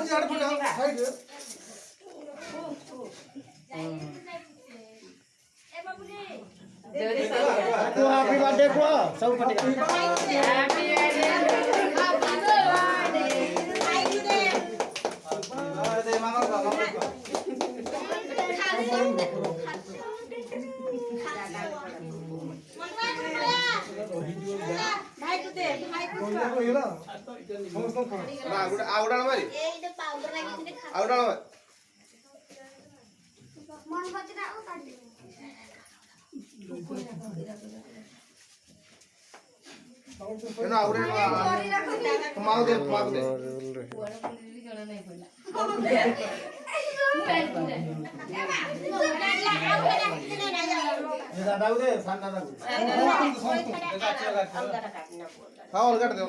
झाड़ पड़ा साइड तो हैप्पी बर्थडे को सब कटेगा हैप्पी अरे मामा का भाई को दे भाई को को ये ना समस्त खा ना आउडा मारी এইটা পাউডার লাগিয়ে খা आउडा मारी মন বচরা ও কাটি ना आउडा माओ दे ये दादा दे सान दादा हाँ और काट दे